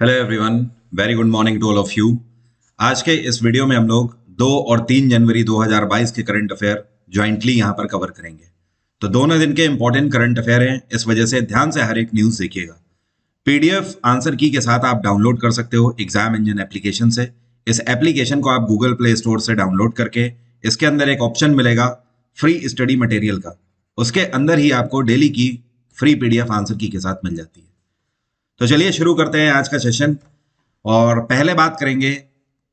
Hello everyone, very good morning to all of you. आज के इस वीडियो में हम लोग 2 और 3 जनवरी 2022 के करंट अफेयर ज्वाइंटली यहाँ पर कवर करेंगे। तो दोनों दिन के इंपॉर्टेंट करंट अफेयर हैं, इस वजह से ध्यान से हर एक न्यूज़ देखिएगा। पीडीएफ आंसर की के साथ आप डाउनलोड कर सकते हो एग्जाम इंजन एप्लीकेशन से। इस एप्लीकेशन को आप गूगल प्ले स्टोर से डाउनलोड करके इसके अंदर एक ऑप्शन मिलेगा फ्री स्टडी मटेरियल का, उसके अंदर ही आपको डेली की फ्री पीडीएफ आंसर की के साथ मिल जाती है। तो चलिए शुरू करते हैं आज का सेशन। और पहले बात करेंगे,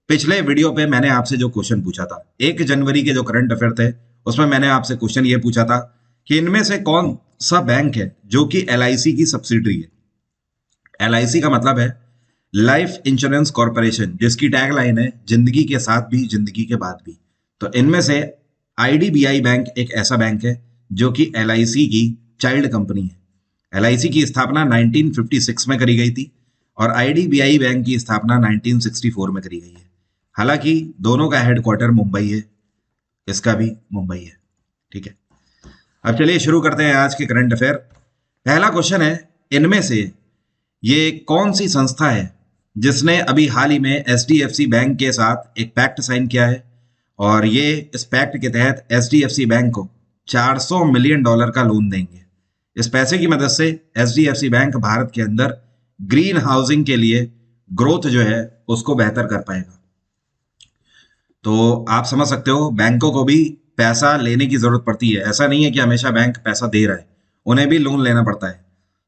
पिछले वीडियो पे मैंने आपसे जो क्वेश्चन पूछा था 1 जनवरी के जो करंट अफेयर थे, उसमें मैंने आपसे क्वेश्चन ये पूछा था कि इनमें से कौन सा बैंक है जो कि एलआईसी की सब्सिडरी है। एलआईसी का मतलब है लाइफ इंश्योरेंस कॉर्पोरेशन, जिसकी टैगलाइन है जिंदगी के साथ भी जिंदगी के बाद भी। तो इनमें से आईडीबीआई बैंक एक ऐसा बैंक है जो कि एलआईसी की चाइल्ड कंपनी है। एलआईसी की स्थापना 1956 में करी गई थी और आईडीबीआई बैंक की स्थापना 1964 में करी गई है। हालांकि दोनों का हेडक्वार्टर मुंबई है, इसका भी मुंबई है। ठीक है, अब चलिए शुरू करते हैं आज के करंट अफेयर। पहला क्वेश्चन है, इनमें से ये कौन सी संस्था है जिसने अभी हाल ही में एचडीएफसी बैंक के साथ एक पैक्ट साइन किया है और ये इस पैक्ट के तहत एचडीएफसी बैंक को $400 मिलियन का लोन देंगे। इस पैसे की मदद से एचडीएफसी बैंक भारत के अंदर ग्रीन हाउसिंग के लिए ग्रोथ जो है उसको बेहतर कर पाएगा। तो आप समझ सकते हो बैंकों को भी पैसा लेने की जरूरत पड़ती है, ऐसा नहीं है कि हमेशा बैंक पैसा दे रहा है, उन्हें भी लोन लेना पड़ता है।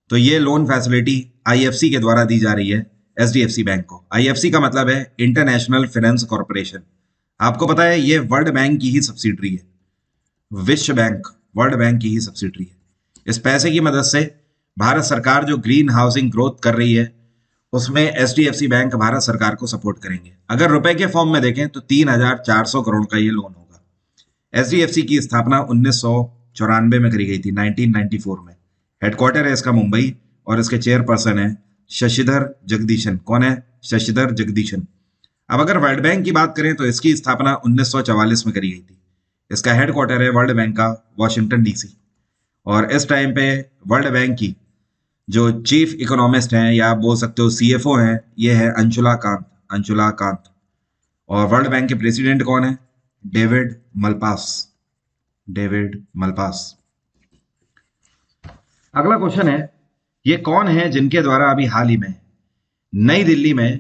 तो ये लोन फैसिलिटी आईएफसी के द्वारा दी जा रही है एचडीएफसी बैंक को। आईएफसी का मतलब है इंटरनेशनल फाइनेंस कॉर्पोरेशन। आपको पता है ये वर्ल्ड बैंक की ही सब्सिडरी है, विश्व बैंक वर्ल्ड बैंक की ही सब्सिडरी है। इस पैसे की मदद से भारत सरकार जो ग्रीन हाउसिंग ग्रोथ कर रही है उसमें एचडीएफसी बैंक भारत सरकार को सपोर्ट करेंगे। अगर रुपए के फॉर्म में देखें तो 3,400 करोड़ का ये लोन होगा। एचडीएफसी की स्थापना 1994 में करी गई थी, 1994 में। हेडक्वार्टर है इसका मुंबई और इसके चेयरपर्सन है शशिधर जगदीशन। कौन है? शशिधर जगदीशन। अब अगर वर्ल्ड बैंक की बात करें तो इसकी स्थापना 1944 में करी गई थी। इसका हेडक्वार्टर है वर्ल्ड बैंक का वॉशिंगटन डीसी। और इस टाइम पे वर्ल्ड बैंक की जो चीफ इकोनॉमिस्ट हैं या आप बोल सकते हो सीएफओ हैं, ये है अंशुला कांत। और वर्ल्ड बैंक के प्रेसिडेंट कौन है? David Malpass. अगला क्वेश्चन है, ये कौन है जिनके द्वारा अभी हाल ही में नई दिल्ली में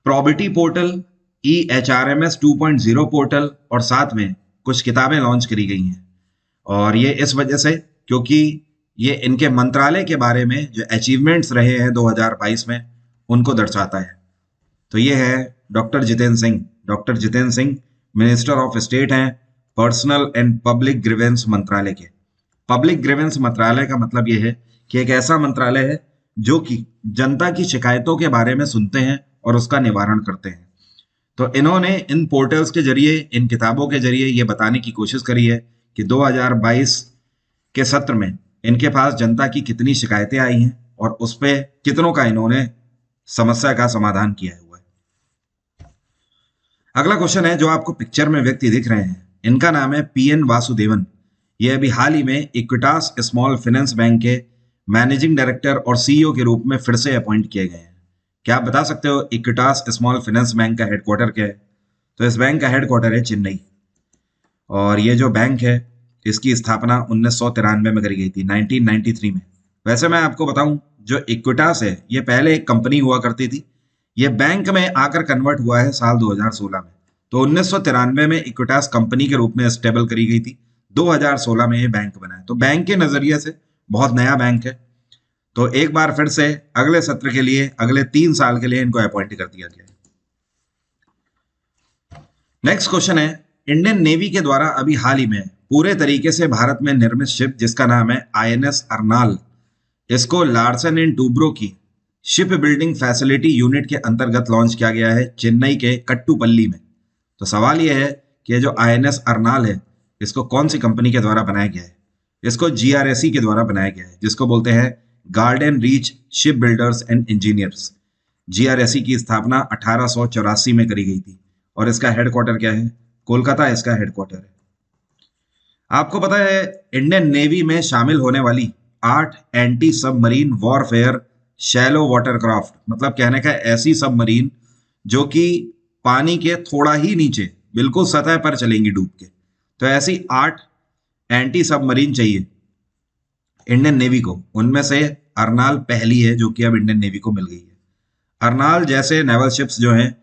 प्रॉपर्टी पोर्टल, EHRMS 2.0 पोर्टल और साथ में कुछ किताबें लॉन्च करी गई हैं। और ये इस वजह से क्योंकि ये इनके मंत्रालय के बारे में जो अचीवमेंट्स रहे हैं 2022 में उनको दर्शाता है। तो ये है doctor Jitendra Singh minister of state हैं पर्सनल एंड पब्लिक ग्रीवेंस मंत्रालय के। पब्लिक ग्रीवेंस मंत्रालय का मतलब ये है कि एक ऐसा मंत्रालय है जो कि जनता की शिकायतों के बारे में सुनते हैं और उसका निवारण करते हैं। तो इन्होंने इन पोर्टल्स के जरिए, इन किताबों के जरिए ये बताने की कोशिश करी है कि 2022 के सत्र में इनके पास जनता की कितनी शिकायतें आई हैं और उस पे कितनों का इन्होंने समस्या का समाधान किया हुआ है। अगला क्वेश्चन है, जो आपको पिक्चर में व्यक्ति दिख रहे हैं इनका नाम है PN वासुदेवन। ये अभी हाल ही में इक्विटास स्मॉल फाइनेंस बैंक के मैनेजिंग डायरेक्टर और CEO के रूप में फिर से अपॉइंट किए गए हैं। क्या आप बता सकते हो इक्विटास स्मॉल फाइनेंस बैंक का हेडक्वार्टर क्या है? तो इस बैंक का हेडक्वार्टर है चेन्नई। और ये जो बैंक है इसकी स्थापना 1993 में करी गई थी, 1993 में। वैसे मैं आपको बताऊं, जो इक्विटास है ये पहले एक कंपनी हुआ करती थी, ये बैंक में आकर कन्वर्ट हुआ है साल 2016 में। तो 1993 में इक्विटास कंपनी के रूप में स्टेबल करी गई थी, 2016 में ये बैंक बना है। तो बैंक के नजरिए से बहुत नया बैंक है। तो एक बार फिर से अगले सत्र के लिए, अगले 3 साल के लिए इनको अपॉइंट कर दिया गया है। नेक्स्ट क्वेश्चन है, इंडियन नेवी के द्वारा अभी हाल ही में पूरे तरीके से भारत में निर्मित शिप जिसका नाम है INS अर्नाल, इसको लार्सन एंड टूब्रो की शिप बिल्डिंग फैसिलिटी यूनिट के अंतर्गत लॉन्च किया गया है चेन्नई के कट्टुपल्ली में। तो सवाल यह है कि जो INS अर्नाल है इसको कौन सी कंपनी के द्वारा बनाया गया है? इसको GRSE के द्वारा बनाया गया है, जिसको बोलते हैं garden reach ship builders and engineers. GRSE की स्थापना 1884 में करी गई थी और इसका हेडक्वार्टर क्या है? कोलकाता इसका हेडक्वार्टर है। आपको पता है इंडियन नेवी में शामिल होने वाली 8 anti submarine warfare shallow watercraft, मतलब कहने का ऐसी सबमरीन जो कि पानी के थोड़ा ही नीचे बिल्कुल सतह पर चलेंगी डूब के। तो ऐसी 8 एंटी सबमरीन चाहिए इंडियन नेवी को। उनमें से अर्नाल पहली है जो कि अब इंडियन नेवी को मिल गई है। अर्नाल जैसे नेवल शिप्स जो हैं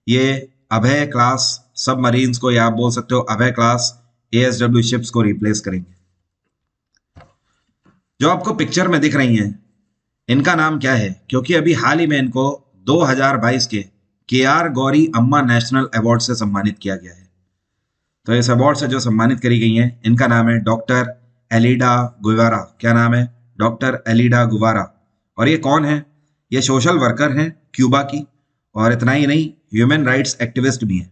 ये अभय क्लास सबमरीन्स को, या आप बोल सकते हो अभय क्लास एएसडब्ल्यू शिप्स को रिप्लेस करेंगे। जो आपको पिक्चर में दिख रही हैं इनका नाम क्या है, क्योंकि अभी हाल ही में इनको 2022 के आर गौरी अम्मा नेशनल अवार्ड से सम्मानित किया गया है। तो इस अवार्ड से जो सम्मानित करी गई हैं इनका नाम है डॉक्टर एलिडा गुवारा। क्या नाम है? Doctor Aleida Guevara. और ये कौन है? ये सोशल वर्कर हैं क्यूबा की, और इतना ही नहीं ह्यूमन राइट्स एक्टिविस्ट भी हैं।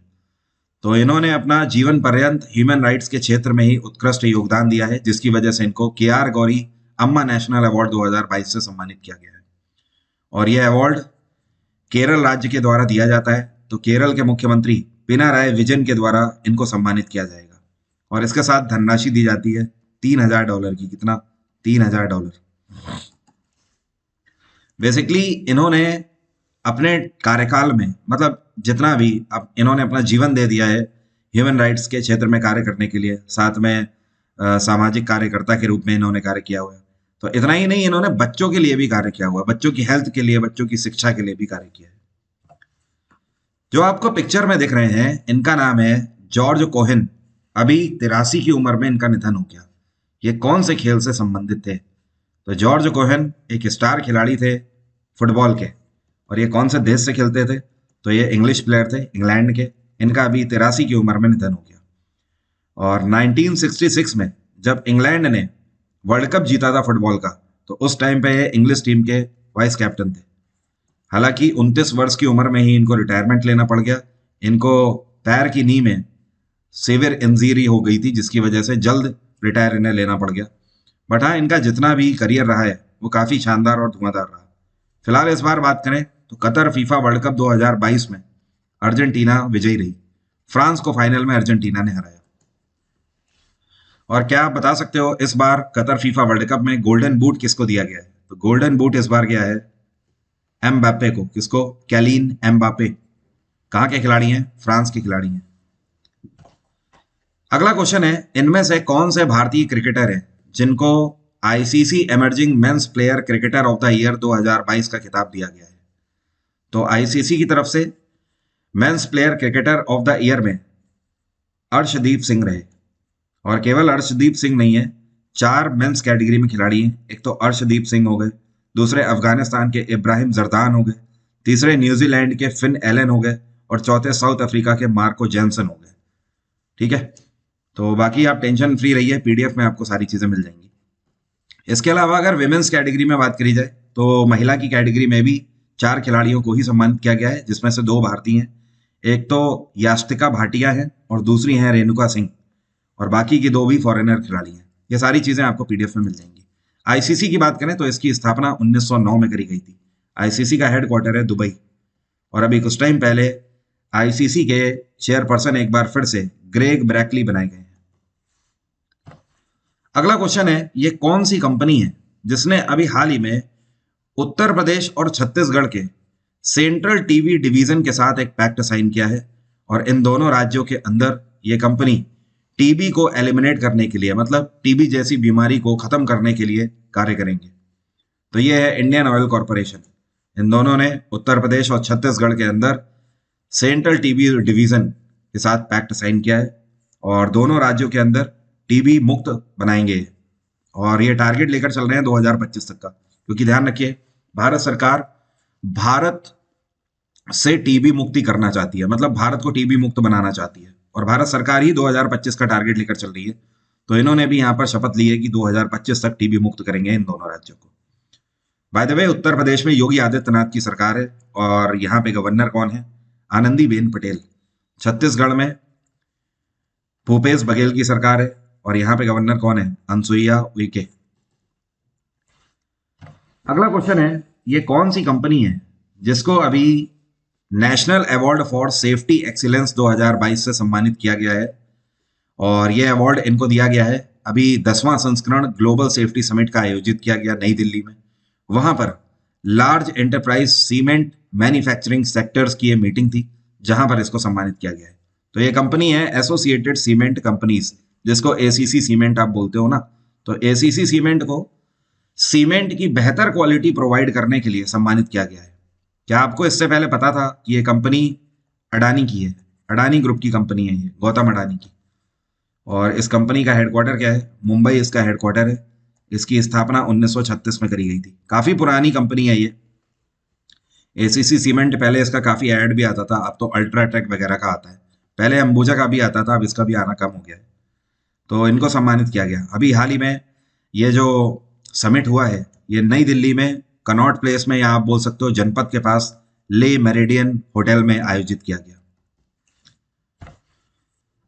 तो इन्होंने अपना जीवन पर्यंत ह्यूमन राइट्स के क्षेत्र में ही उत्कृष्ट योगदान दिया है, जिसकी वजह से इनको के आर गौरी अम्मा नेशनल अवार्ड 2022 से सम्मानित किया गया है। और यह अवार्ड केरल राज्य के द्वारा दिया जाता है। तो केरल के मुख्यमंत्री पिनाराई विजयन के द्वारा इनको सम्मानित किया जाएगा, और इसके साथ धनराशि दी जाती है $3000 की। कितना? $3000। बेसिकली इन्होंने अपने कार्यकाल में, मतलब जितना भी अब इन्होंने अपना जीवन दे दिया है ह्यूमन राइट्स के क्षेत्र में कार्य करने के लिए, साथ में सामाजिक कार्यकर्ता के रूप में इन्होंने कार्य किया हुआ है। तो इतना ही नहीं, इन्होंने बच्चों के लिए भी कार्य किया हुआ है, बच्चों की हेल्थ के लिए, बच्चों की शिक्षा के लिए भी कार्य किया है। जो आपको पिक्चर में दिख रहे हैं इनका नाम है जॉर्ज कोहेन। अभी 83 की उम्र में इनका निधन हो गया। ये कौन से खेल से संबंधित थे? तो जॉर्ज कोहेन एक स्टार खिलाड़ी थे फुटबॉल के। और ये कौन से देश से खेलते थे? तो ये इंग्लिश प्लेयर थे, इंग्लैंड के। इनका अभी 83 की उम्र में निधन हो गया। और 1966 में जब इंग्लैंड ने वर्ल्ड कप जीता था फुटबॉल का, तो उस टाइम पे ये इंग्लिश टीम के वाइस कैप्टन थे। हालांकि 29 वर्ष की उम्र में ही इनको रिटायरमेंट लेना पड़ गया। इनको पैर की नी में सीवियर इंजरी हो गई थी, जिसकी वजह से जल्द रिटायर इन्हें लेना पड़ गया। बट हाँ, इनका जितना भी करियर रहा है वो काफ़ी शानदार और धुआंधार रहा। फिलहाल इस बार बात करें तो कतर फीफा वर्ल्ड कप 2022 में अर्जेंटीना विजयी रही। फ्रांस को फाइनल में अर्जेंटीना ने हराया। और क्या आप बता सकते हो इस बार कतर फीफा वर्ल्ड कप में गोल्डन बूट किसको दिया गया है? तो गोल्डन बूट इस बार गया है एम्बापे को। किसको? Kaelin Mbappe. कहाँ के खिलाड़ी हैं? फ्रांस के खिलाड़ी हैं। अगला क्वेश्चन है, इनमें से कौन से भारतीय क्रिकेटर हैं जिनको ICC emerging men's player cricketer of the year 2022 का खिताब दिया गया है? तो आईसीसी की तरफ से men's player cricketer of the year में अर्शदीप सिंह रहे। और केवल अर्शदीप सिंह नहीं है, 4 मेंस कैटेगरी में खिलाड़ी हैं। एक तो अर्शदीप सिंह हो गए, दूसरे अफगानिस्तान के इब्राहिम जरदान हो गए, तीसरे न्यूजीलैंड के फिन एलन हो गए, और चौथे साउथ अफ्रीका के मार्को जैनसन हो गए। ठीक है, तो बाकी आप टेंशन फ्री रहिए, पीडीएफ में आपको सारी चीजें मिल जाएंगी। इसके अलावा अगर विमेंस कैटेगरी में बात करी जाए तो महिला की कैटेगरी में भी 4 खिलाड़ियों को ही सम्मानित किया गया है, जिसमें से 2 भारतीय हैं। एक तो यास्तिका भाटिया है और दूसरी हैं रेणुका सिंह, और बाकी की 2 भी फॉरेनर खिलाड़ी हैं। ये सारी चीजें आपको पीडीएफ में मिल जाएंगी। आईसीसी की बात करें तो इसकी स्थापना 1909 में करी गई थी। आईसीसी का हेडक्वार्टर है दुबई, और अभी कुछ टाइम पहले आईसीसी के चेयरपर्सन एक बार फिर से ग्रेग ब्रैकली बनाए गए हैं। अगला क्वेश्चन है, ये कौन सी कंपनी है जिसने अभी हाल ही में उत्तर प्रदेश और छत्तीसगढ़ के सेंट्रल टीबी डिवीजन के साथ एक पैक्ट साइन किया है, और इन दोनों राज्यों के अंदर ये कंपनी टीबी को एलिमिनेट करने के लिए, मतलब टीबी जैसी बीमारी को खत्म करने के लिए कार्य करेंगे। तो ये है इंडियन ऑयल कॉरपोरेशन। इन दोनों ने उत्तर प्रदेश और छत्तीसगढ़ के अंदर सेंट्रल टीबी डिवीजन के साथ पैक्ट साइन किया है, और दोनों राज्यों के अंदर टीबी मुक्त बनाएंगे। और ये टारगेट लेकर चल रहे हैं 2025 तक का, क्योंकि ध्यान रखिए भारत सरकार भारत से टीबी मुक्ति करना चाहती है, मतलब भारत को टीबी मुक्त बनाना चाहती है, और भारत सरकार ही 2025 का टारगेट लेकर चल रही है। तो इन्होंने भी यहाँ पर शपथ ली है कि 2025 तक टीबी मुक्त करेंगे इन दोनों राज्यों को। By the way, Uttar Pradesh में योगी आदित्यनाथ की सरकार है, और यहाँ पे गवर्नर कौन है? आनंदीबेन पटेल। छत्तीसगढ़ में भूपेश बघेल की सरकार है, और यहाँ पे गवर्नर कौन है? अनसुईया उइके। अगला क्वेश्चन है, ये कौन सी कंपनी है जिसको अभी national award for safety excellence 2022 से सम्मानित किया गया है? और ये अवार्ड इनको दिया गया है, अभी 10वां संस्करण ग्लोबल सेफ्टी समिट का आयोजित किया गया नई दिल्ली में। वहां पर large enterprise cement manufacturing sectors की ये मीटिंग थी, जहां पर इसको सम्मानित किया गया है। तो ये कंपनी है एसोसिएटेड सीमेंट कंपनीज, जिसको एसीसी सीमेंट आप बोलते हो ना। तो एसीसी सीमेंट को सीमेंट की बेहतर क्वालिटी प्रोवाइड करने के लिए सम्मानित किया गया है। क्या आपको इससे पहले पता था कि ये कंपनी अडानी की है? अडानी ग्रुप की कंपनी है ये, गौतम अडानी की। और इस कंपनी का हेडक्वार्टर क्या है? मुंबई इसका हेडक्वार्टर है। इसकी स्थापना 1936 में करी गई थी। काफी पुरानी कंपनी है ये। एसीसी सीमेंट, पहले इसका काफी ऐड भी आता था, अब तो अल्ट्राटेक वगैरह का आता है। पहले अंबुजा का भी आता था, अब इसका भी आना कम हो गया है। तो इनको सम्मानित किया गया। अभी हाल ही में ये जो समिट हुआ है, ये नई दिल्ली में कनॉट प्लेस में, या आप बोल सकते हो जनपद के पास ले मेरिडियन होटल में आयोजित किया गया।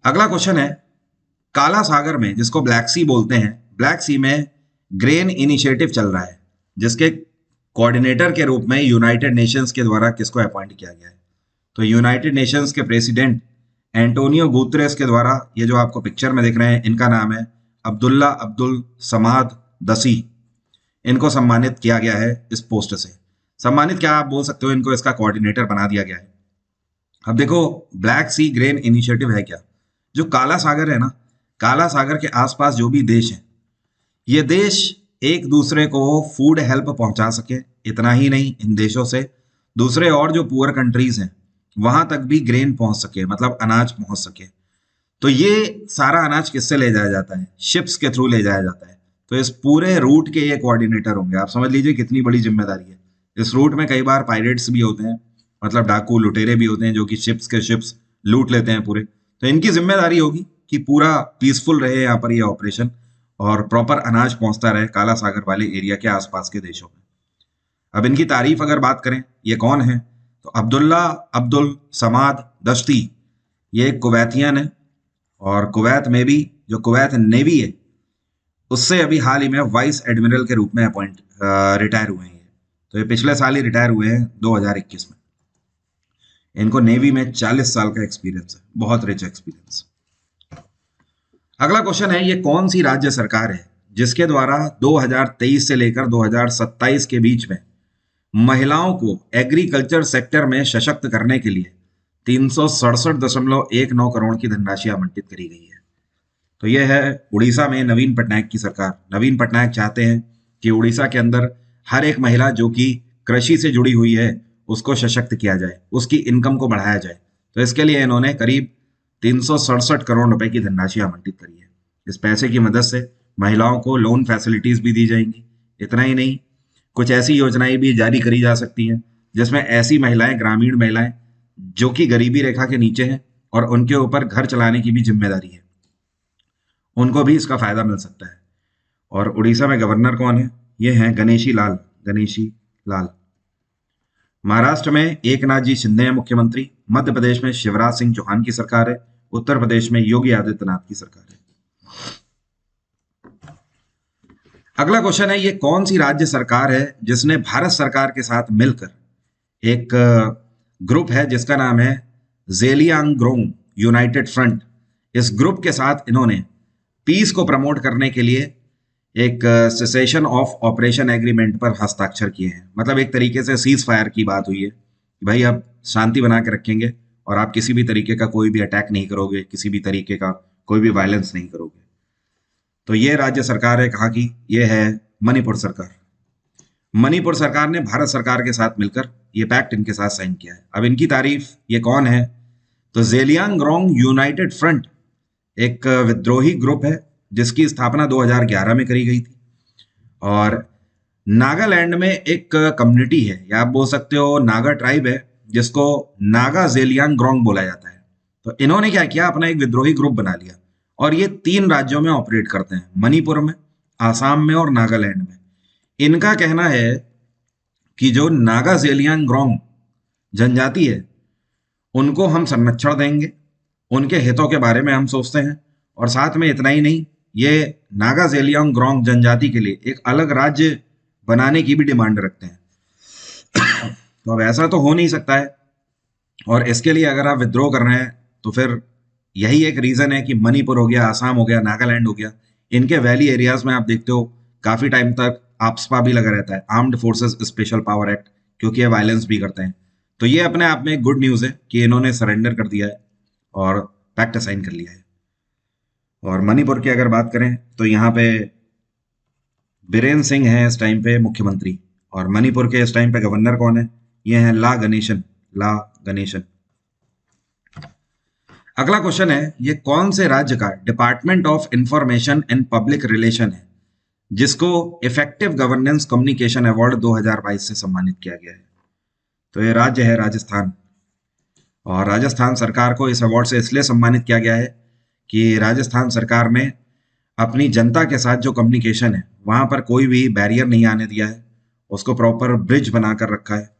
अगला क्वेश्चन है, काला सागर में, जिसको ब्लैक सी बोलते हैं, ब्लैक सी में ग्रेन इनिशिएटिव चल रहा है, जिसके कोऑर्डिनेटर के रूप में यूनाइटेड नेशंस के द्वारा किसको अपॉइंट किया गया है? तो यूनाइटेड नेशंस के प्रेसिडेंट एंटोनियो गुतरेस के द्वारा, ये जो आपको पिक्चर में दिख रहे हैं, इनका नाम है अब्दुल्ला अब्दुल समाद दसी। इनको सम्मानित किया गया है इस पोस्ट से। सम्मानित क्या आप बोल सकते हो, इनको इसका कोऑर्डिनेटर बना दिया गया है। अब देखो, ब्लैक सी ग्रेन इनिशिएटिव है क्या? जो काला सागर है ना, काला सागर के आसपास जो भी देश हैं, ये देश एक दूसरे को फूड हेल्प पहुंचा सके। इतना ही नहीं, इन देशों से दूसरे और जो पुअर कंट्रीज हैं वहां तक भी ग्रेन पहुंच सके, मतलब अनाज पहुंच सके। तो ये सारा अनाज किससे ले जाया जाता है? शिप्स के थ्रू ले जाया जाता है। तो इस पूरे रूट के ये कोऑर्डिनेटर होंगे। आप समझ लीजिए कितनी बड़ी जिम्मेदारी है। इस रूट में कई बार पायरेट्स भी होते हैं, मतलब डाकू लुटेरे भी होते हैं, जो कि शिप्स लूट लेते हैं पूरे। तो इनकी जिम्मेदारी होगी कि पूरा पीसफुल रहे यहाँ पर ये ऑपरेशन, और प्रॉपर अनाज पहुंचता रहे काला सागर वाले एरिया के आसपास के देशों में। अब इनकी तारीफ अगर बात करें, ये कौन है? तो अब्दुल्ला अब्दुल समाद दश्ती, ये एक कुवैतियन है, और कुवैत में भी जो कुवैत नेवी है उससे अभी हाल ही में वाइस एडमिरल के रूप में अपॉइंट रिटायर हुए हैं। तो ये पिछले साल ही रिटायर हुए हैं 2021 में। इनको नेवी में 40 साल का एक्सपीरियंस है, बहुत रिच एक्सपीरियंस। अगला क्वेश्चन है, ये कौन सी राज्य सरकार है जिसके द्वारा 2023 से लेकर 2027 के बीच में महिलाओं को एग्रीकल्चर सेक्टर में सशक्त करने के लिए 367.19 करोड़ की धनराशि आवंटित करी गई है? तो यह है उड़ीसा में नवीन पटनायक की सरकार। नवीन पटनायक चाहते हैं कि उड़ीसा के अंदर हर एक महिला जो कि कृषि से जुड़ी हुई है उसको सशक्त किया जाए, उसकी इनकम को बढ़ाया जाए। तो इसके लिए इन्होंने करीब 367 करोड़ रुपए की धनराशि आवंटित करी है। इस पैसे की मदद से महिलाओं को लोन फैसिलिटीज भी दी जाएंगी। इतना ही नहीं, कुछ ऐसी योजनाएं भी जारी करी जा सकती हैं जिसमें ऐसी महिलाएं, ग्रामीण महिलाएं जो कि गरीबी रेखा के नीचे हैं और उनके ऊपर घर चलाने की भी जिम्मेदारी है, उनको भी इसका फायदा मिल सकता है। और उड़ीसा में गवर्नर कौन है? ये हैं गणेशी लाल, गणेशी लाल। महाराष्ट्र में एकनाथ जी शिंदे हैं मुख्यमंत्री। मध्य प्रदेश में शिवराज सिंह चौहान की सरकार है। उत्तर प्रदेश में योगी आदित्यनाथ की सरकार है। अगला क्वेश्चन है, ये कौन सी राज्य सरकार है जिसने भारत सरकार के साथ मिलकर एक ग्रुप है जिसका नाम है ज़ेलियांगरोंग यूनाइटेड फ्रंट। इस ग्रुप के साथ इन्होंने पीस को प्रमोट करने के लिए एक सेसेशन ऑफ ऑपरेशन एग्रीमेंट पर हस्ताक्षर किए हैं। मतलब एक तरीके से सीज फायर की बात हुई है कि भाई अब शांति बना के रखेंगे और आप किसी भी तरीके का कोई भी अटैक नहीं करोगे, किसी भी तरीके का कोई भी वायलेंस नहीं करोगे। तो ये राज्य सरकार है कहाँ की? ये है मणिपुर सरकार। मणिपुर सरकार ने भारत सरकार के साथ मिलकर ये पैक्ट इनके साथ साइन किया है। अब इनकी तारीफ, ये कौन है? तो ज़ेलियांगरोंग यूनाइटेड फ्रंट एक विद्रोही ग्रुप है जिसकी स्थापना 2011 में करी गई थी। और नागालैंड में एक कम्युनिटी है, या आप बोल सकते हो नागा ट्राइब है, जिसको नागा ज़ेलियांगरोंग बोला जाता है। तो इन्होंने क्या किया, अपना एक विद्रोही ग्रुप बना लिया और ये 3 राज्यों में ऑपरेट करते हैं, मणिपुर में, आसाम में और नागालैंड में। इनका कहना है कि जो नागा ज़ेलियांगरोंग जनजाति है उनको हम संरक्षण देंगे, उनके हितों के बारे में हम सोचते हैं, और साथ में इतना ही नहीं, ये नागा ज़ेलियांगरोंग जनजाति के लिए एक अलग राज्य बनाने की भी डिमांड रखते हैं। तो अब ऐसा तो हो नहीं सकता है, और इसके लिए अगर आप विद्रोह कर रहे हैं तो फिर यही एक रीजन है कि मणिपुर हो गया, आसाम हो गया, नागालैंड हो गया, इनके वैली एरियाज में आप देखते हो काफी टाइम तक AFSPA भी लगा रहता है, armed forces special power act, क्योंकि ये वायलेंस भी करते हैं। तो ये अपने आप में एक गुड न्यूज़ है कि इन्होंने सरेंडर कर दिया है और पैक्ट साइन कर लिया है। और मणिपुर की अगर बात करें तो यहाँ पे बीरेन सिंह है इस टाइम पे मुख्यमंत्री, और मणिपुर के इस टाइम पे गवर्नर कौन है? ये है ला गणेशन, ला गणेशन। अगला क्वेश्चन है, ये कौन से राज्य का department of information and public relation है जिसको इफेक्टिव गवर्नेंस कम्युनिकेशन अवार्ड 2022 से सम्मानित किया गया है? तो ये राज्य है राजस्थान। और राजस्थान सरकार को इस अवार्ड से इसलिए सम्मानित किया गया है कि राजस्थान सरकार ने अपनी जनता के साथ जो कम्युनिकेशन है वहां पर कोई भी बैरियर नहीं आने दिया है, उसको प्रॉपर ब्रिज बनाकर रखा है।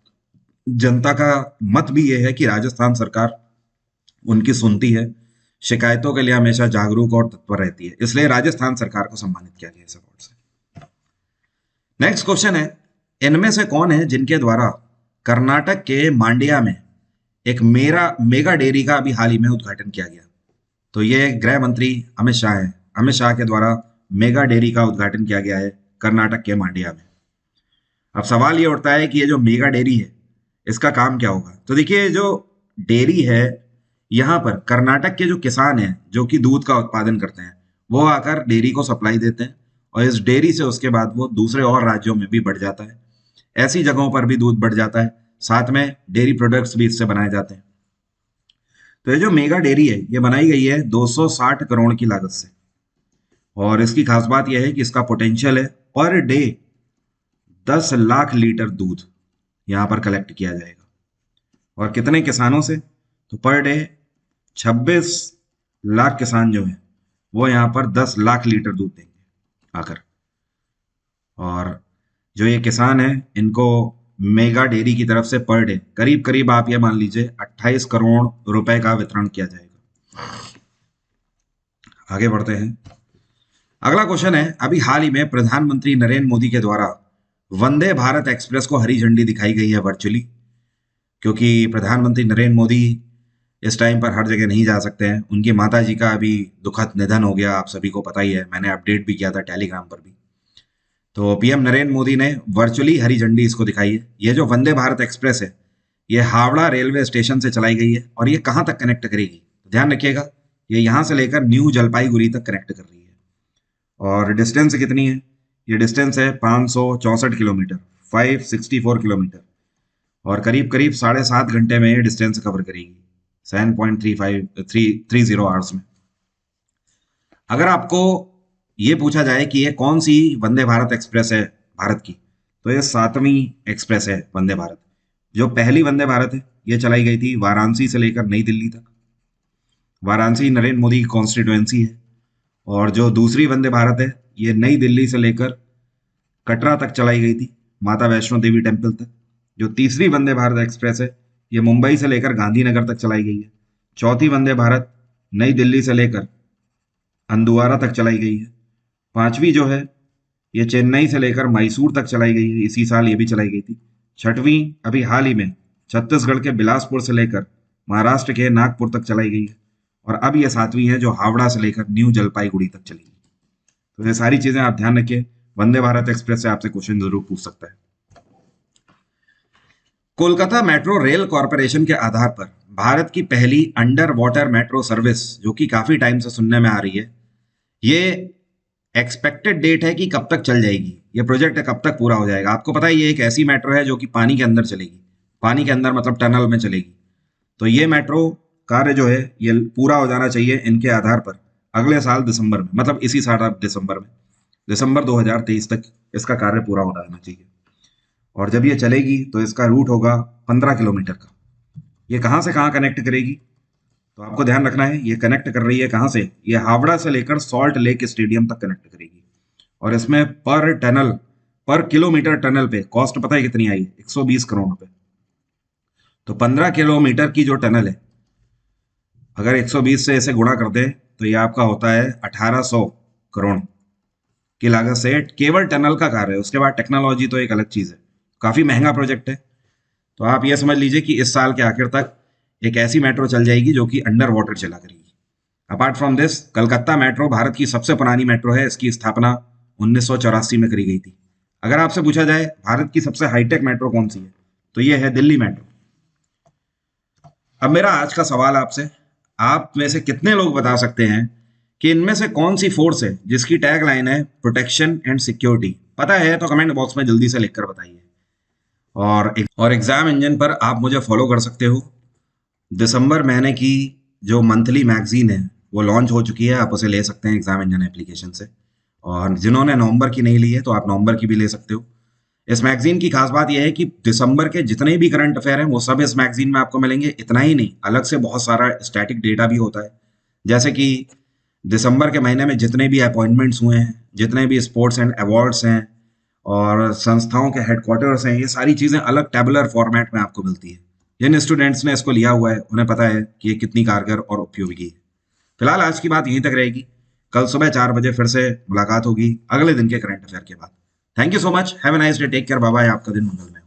जनता का मत भी ये है कि राजस्थान सरकार उनकी सुनती है, शिकायतों के लिए हमेशा जागरूक और तत्पर रहती है, इसलिए राजस्थान सरकार को सम्मानित किया गया इस अवार्ड से। नेक्स्ट क्वेश्चन है, इनमें से कौन है जिनके द्वारा कर्नाटक के मांड्या में एक मेगा डेयरी का अभी हाल ही में उद्घाटन किया गया? तो ये गृह मंत्री अमित शाह है। अमित शाह के द्वारा मेगा डेयरी का उद्घाटन किया गया है कर्नाटक के मांड्या में। अब सवाल ये उठता है कि ये जो मेगा डेयरी है इसका काम क्या होगा? तो देखिए, जो डेयरी है यहाँ पर कर्नाटक के जो किसान हैं जो कि दूध का उत्पादन करते हैं, वो आकर डेयरी को सप्लाई देते हैं और इस डेयरी से उसके बाद वो दूसरे और राज्यों में भी बढ़ जाता है, ऐसी जगहों पर भी दूध बढ़ जाता है, साथ में डेयरी प्रोडक्ट्स भी इससे बनाए जाते हैं। तो ये जो मेगा डेयरी है ये बनाई गई है 260 करोड़ की लागत से, और इसकी खास बात यह है कि इसका पोटेंशियल है पर डे 10 लाख लीटर दूध यहाँ पर कलेक्ट किया जाएगा। और कितने किसानों से? तो पर डे 26 लाख किसान जो हैं वो यहाँ पर 10 लाख लीटर दूध देंगे आकर। और जो ये किसान हैं इनको मेगा डेयरी की तरफ से पर डे करीब करीब आप ये मान लीजिए 28 करोड़ रुपए का वितरण किया जाएगा। आगे बढ़ते हैं। अगला क्वेश्चन है, अभी हाल ही में प्रधानमंत्री नरेंद्र मोदी के द्वारा वंदे भारत एक्सप्रेस को हरी झंडी दिखाई गई है वर्चुअली, क्योंकि प्रधानमंत्री नरेंद्र मोदी इस टाइम पर हर जगह नहीं जा सकते हैं। उनकी माता जी का अभी दुखद निधन हो गया, आप सभी को पता ही है, मैंने अपडेट भी किया था टेलीग्राम पर भी। तो पीएम नरेंद्र मोदी ने वर्चुअली हरी झंडी इसको दिखाई है। ये जो वंदे भारत एक्सप्रेस है ये हावड़ा रेलवे स्टेशन से चलाई गई है, और ये कहाँ तक कनेक्ट करेगी? ध्यान रखिएगा, ये यहाँ से लेकर न्यू जलपाईगुड़ी तक कनेक्ट कर रही है। और डिस्टेंस कितनी है? ये डिस्टेंस है 564 किलोमीटर, 564 किलोमीटर, और करीब करीब 7.5 घंटे में ये डिस्टेंस कवर करेगी 7.30 आवर्स में। अगर आपको ये पूछा जाए कि ये कौन सी वंदे भारत एक्सप्रेस है भारत की, तो ये 7वीं एक्सप्रेस है वंदे भारत। जो पहली वंदे भारत है ये चलाई गई थी वाराणसी से लेकर नई दिल्ली तक। वाराणसी नरेंद्र मोदी की कॉन्स्टिट्यूएंसी है। और जो दूसरी वंदे भारत है ये नई दिल्ली से लेकर कटरा तक चलाई गई थी, माता वैष्णो देवी टेम्पल तक। जो तीसरी वंदे भारत एक्सप्रेस है ये मुंबई से लेकर गांधीनगर तक चलाई गई है। चौथी वंदे भारत नई दिल्ली से लेकर हंदुआरा तक चलाई गई है। पांचवी जो है ये चेन्नई से लेकर मैसूर तक चलाई गई है, इसी साल ये भी चलाई गई थी। छठवीं अभी हाल ही में छत्तीसगढ़ के बिलासपुर से लेकर महाराष्ट्र के नागपुर तक चलाई गई है। और अब ये 7वीं है जो हावड़ा से लेकर न्यू जलपाईगुड़ी तक चलेगी। तो ये सारी चीजें आप ध्यान रखिए, वंदे भारत एक्सप्रेस से आपसे क्वेश्चन जरूर पूछ सकता है। कोलकाता मेट्रो रेल कॉरपोरेशन के आधार पर भारत की पहली अंडर वाटर मेट्रो सर्विस, जो कि काफी टाइम से सुनने में आ रही है, ये एक्सपेक्टेड डेट है कि कब तक चल जाएगी, ये प्रोजेक्ट कब तक पूरा हो जाएगा? आपको पता है ये एक ऐसी मेट्रो है जो कि पानी के अंदर चलेगी, पानी के अंदर मतलब टनल में चलेगी। तो ये मेट्रो कार्य जो है ये पूरा हो जाना चाहिए इनके आधार पर अगले साल दिसंबर में, मतलब इसी साल दिसंबर में, दिसंबर 2023 तक इसका कार्य पूरा हो जाना चाहिए। और जब ये चलेगी तो इसका रूट होगा 15 किलोमीटर का। ये कहाँ से कहाँ कनेक्ट करेगी? तो आपको ध्यान रखना है, ये कनेक्ट कर रही है कहाँ से? ये हावड़ा से लेकर सॉल्ट लेक स्टेडियम तक कनेक्ट करेगी। और इसमें पर किलोमीटर टनल पे कॉस्ट पता है कितनी आई? 120 करोड़ रुपए। तो 15 किलोमीटर की जो टनल है, अगर 120 से इसे गुणा कर दे तो ये आपका होता है 1800 करोड़ की लागत से केवल टनल का कार्य है। उसके बाद टेक्नोलॉजी तो एक अलग चीज है, काफी महंगा प्रोजेक्ट है। तो आप ये समझ लीजिए कि इस साल के आखिर तक एक ऐसी मेट्रो चल जाएगी जो कि अंडर वाटर चला करेगी। Apart from this, Calcutta metro Bharat की सबसे पुरानी मेट्रो है। इसकी स्थापना 1984 में करी गई थी। अगर आपसे पूछा जाए भारत की सबसे हाईटेक मेट्रो कौन सी है, तो ये है दिल्ली मेट्रो। अब मेरा आज का सवाल आपसे, आप में से कितने लोग बता सकते हैं कि इनमें से कौन सी फोर्स है जिसकी टैग लाइन है प्रोटेक्शन एंड सिक्योरिटी? पता है तो कमेंट बॉक्स में जल्दी से लिखकर बताइए। और एग्जाम इंजन पर आप मुझे फॉलो कर सकते हो। दिसंबर महीने की जो मंथली मैगजीन है वो लॉन्च हो चुकी है, आप उसे ले सकते हैं एग्जाम इंजन एप्लीकेशन से। और जिन्होंने नवंबर की नहीं ली है तो आप नवंबर की भी ले सकते हो। इस मैगजीन की खास बात यह है कि दिसंबर के जितने भी करंट अफेयर हैं वो सब इस मैगजीन में आपको मिलेंगे। इतना ही नहीं, अलग से बहुत सारा स्टैटिक डेटा भी होता है, जैसे कि दिसंबर के महीने में जितने भी अपॉइंटमेंट्स हुए हैं, जितने भी स्पोर्ट्स एंड अवार्ड्स हैं और संस्थाओं के हेडक्वार्टर्स हैं, ये सारी चीज़ें अलग टेबुलर फॉर्मेट में आपको मिलती है। जिन स्टूडेंट्स ने इसको लिया हुआ है उन्हें पता है कि ये कितनी कारगर और उपयोगी है। फिलहाल आज की बात यहीं तक रहेगी। कल सुबह 4 बजे फिर से मुलाकात होगी अगले दिन के करंट अफेयर के बाद। Thank you so much, have a nice day, take care, bye bye, आपका दिन मंगलमय।